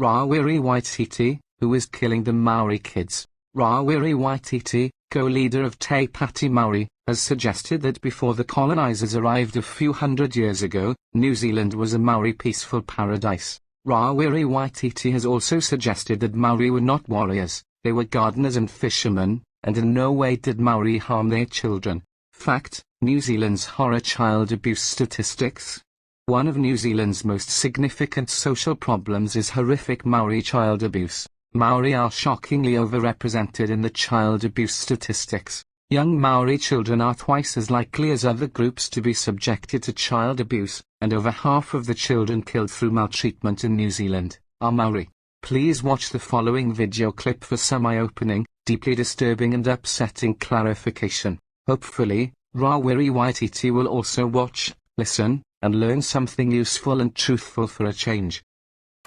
Rawiri Waititi, who is killing the Maori kids. Rawiri Waititi, co-leader of Te Pāti Māori, has suggested that before the colonizers arrived a few hundred years ago, New Zealand was a Maori peaceful paradise. Rawiri Waititi has also suggested that Maori were not warriors, they were gardeners and fishermen, and in no way did Maori harm their children. Fact: New Zealand's horror child abuse statistics. One of New Zealand's most significant social problems is horrific Maori child abuse. Maori are shockingly overrepresented in the child abuse statistics. Young Maori children are twice as likely as other groups to be subjected to child abuse, and over half of the children killed through maltreatment in New Zealand are Maori. Please watch the following video clip for some eye-opening, deeply disturbing and upsetting clarification. Hopefully, Rawiri Waititi will also watch, listen, and learn something useful and truthful for a change.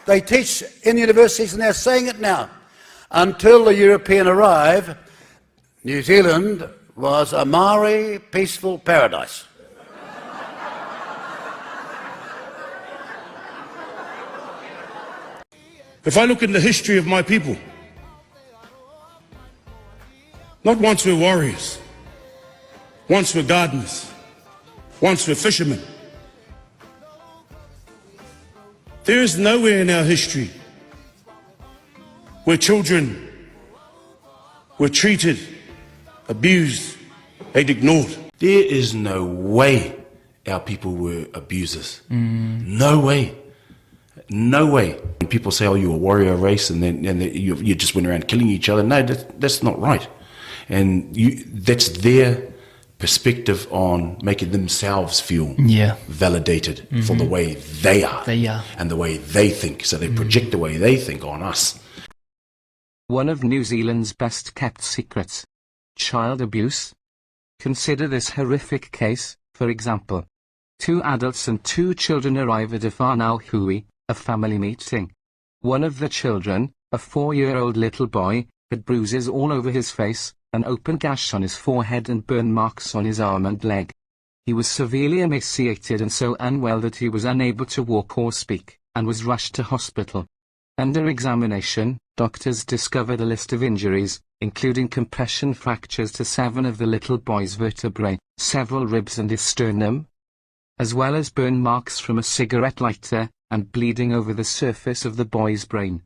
They teach in universities, and they're saying it now. Until the European arrived, New Zealand was a Maori peaceful paradise. If I look at the history of my people, not once were warriors, once were gardeners, once were fishermen. There is nowhere in our history where children were treated, abused, and ignored. There is no way our people were abusers. No way. No way. When people say, oh, you're a warrior race and then you just went around killing each other. No, that's not right. And that's their perspective on making themselves feel validated for the way they are and the way they think. So they project the way they think on us. One of New Zealand's best kept secrets: child abuse. Consider this horrific case. For example, 2 adults and 2 children arrive at a whānau hui, a family meeting. One of the children, a 4-year-old little boy, had bruises all over his face, an open gash on his forehead and burn marks on his arm and leg. He was severely emaciated and so unwell that he was unable to walk or speak, and was rushed to hospital. Under examination, doctors discovered a list of injuries, including compression fractures to 7 of the little boy's vertebrae, several ribs and his sternum, as well as burn marks from a cigarette lighter, and bleeding over the surface of the boy's brain.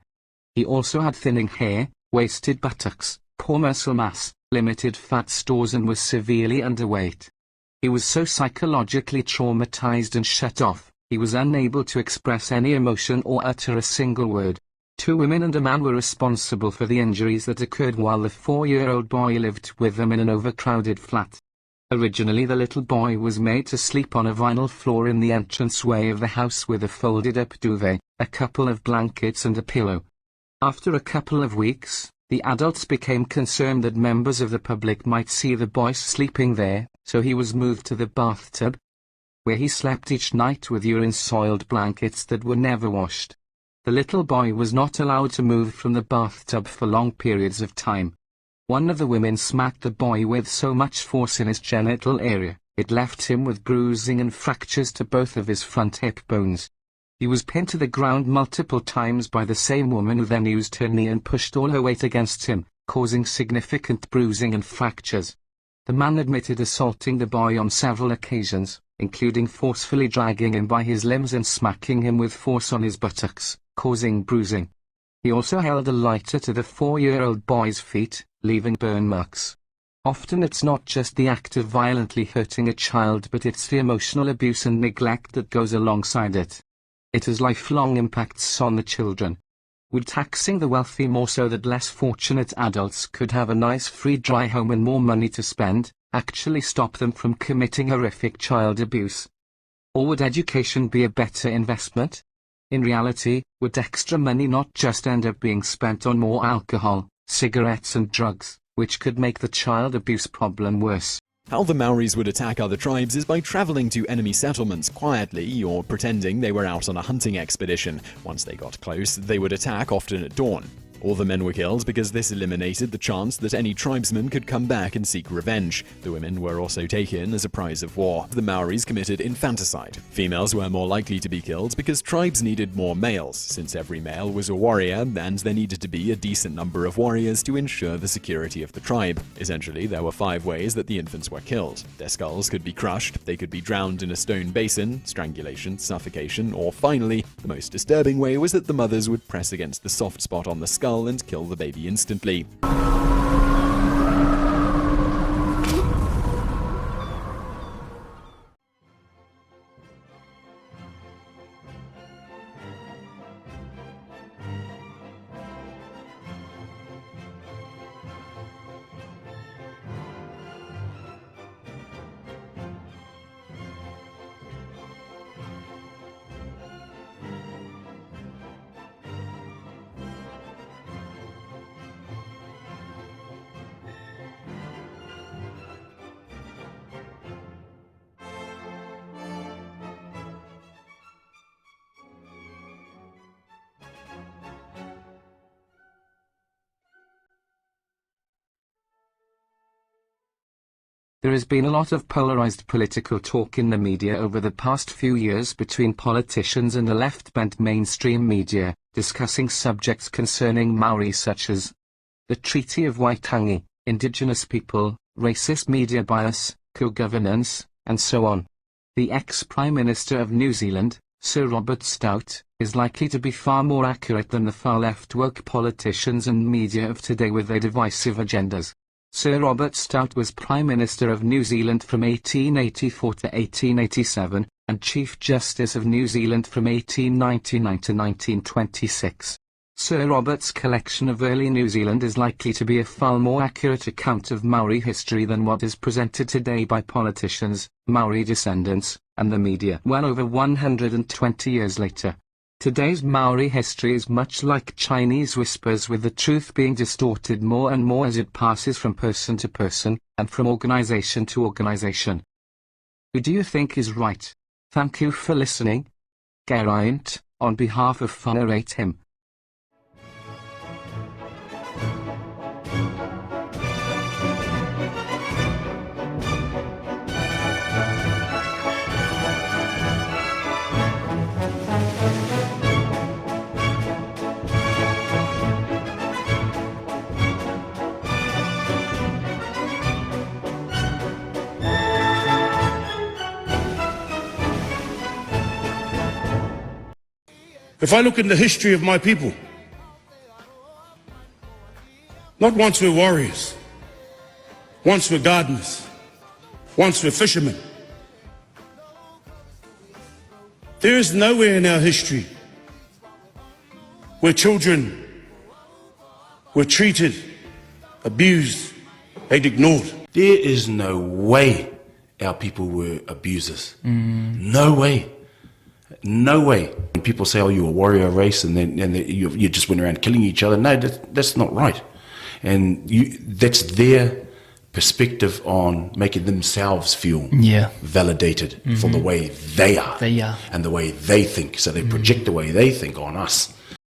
He also had thinning hair, wasted buttocks, poor muscle mass, limited fat stores, and was severely underweight. He was so psychologically traumatized and shut off, he was unable to express any emotion or utter a single word. 2 women and a man were responsible for the injuries that occurred while the 4-year-old boy lived with them in an overcrowded flat. Originally, the little boy was made to sleep on a vinyl floor in the entranceway of the house with a folded-up duvet, a couple of blankets and a pillow. After a couple of weeks, the adults became concerned that members of the public might see the boy sleeping there, so he was moved to the bathtub, where he slept each night with urine-soiled blankets that were never washed. The little boy was not allowed to move from the bathtub for long periods of time. One of the women smacked the boy with so much force in his genital area, it left him with bruising and fractures to both of his front hip bones. He was pinned to the ground multiple times by the same woman, who then used her knee and pushed all her weight against him, causing significant bruising and fractures. The man admitted assaulting the boy on several occasions, including forcefully dragging him by his limbs and smacking him with force on his buttocks, causing bruising. He also held a lighter to the 4-year-old boy's feet, leaving burn marks. Often it's not just the act of violently hurting a child, but it's the emotional abuse and neglect that goes alongside it. It has lifelong impacts on the children. Would taxing the wealthy more so that less fortunate adults could have a nice free dry home and more money to spend, actually stop them from committing horrific child abuse? Or would education be a better investment? In reality, would extra money not just end up being spent on more alcohol, cigarettes and drugs, which could make the child abuse problem worse? How the Maoris would attack other tribes is by traveling to enemy settlements quietly or pretending they were out on a hunting expedition. Once they got close, they would attack, often at dawn. All the men were killed because this eliminated the chance that any tribesman could come back and seek revenge. The women were also taken as a prize of war. The Maoris committed infanticide. Females were more likely to be killed because tribes needed more males, since every male was a warrior and there needed to be a decent number of warriors to ensure the security of the tribe. Essentially, there were 5 ways that the infants were killed. Their skulls could be crushed, they could be drowned in a stone basin, strangulation, suffocation, or finally, the most disturbing way was that the mothers would press against the soft spot on the skull and kill the baby instantly. There has been a lot of polarized political talk in the media over the past few years between politicians and the left-bent mainstream media, discussing subjects concerning Māori such as the Treaty of Waitangi, Indigenous people, racist media bias, co-governance, and so on. The ex-Prime Minister of New Zealand, Sir Robert Stout, is likely to be far more accurate than the far-left woke politicians and media of today with their divisive agendas. Sir Robert Stout was Prime Minister of New Zealand from 1884 to 1887, and Chief Justice of New Zealand from 1899 to 1926. Sir Robert's collection of early New Zealand is likely to be a far more accurate account of Maori history than what is presented today by politicians, Maori descendants, and the media. Well over 120 years later, today's Maori history is much like Chinese whispers, with the truth being distorted more and more as it passes from person to person, and from organization to organization. Who do you think is right? Thank you for listening. Geraint, on behalf of WhangareiTim. If I look in the history of my people, not once were warriors, once were gardeners, once were fishermen. There is nowhere in our history where children were treated, abused, and ignored. There is no way our people were abusers. No way. No way. When people say, oh, you're a warrior race and then you just went around killing each other. No, that's not right. And that's their perspective on making themselves feel validated for the way they are. And the way they think. So they project the way they think on us.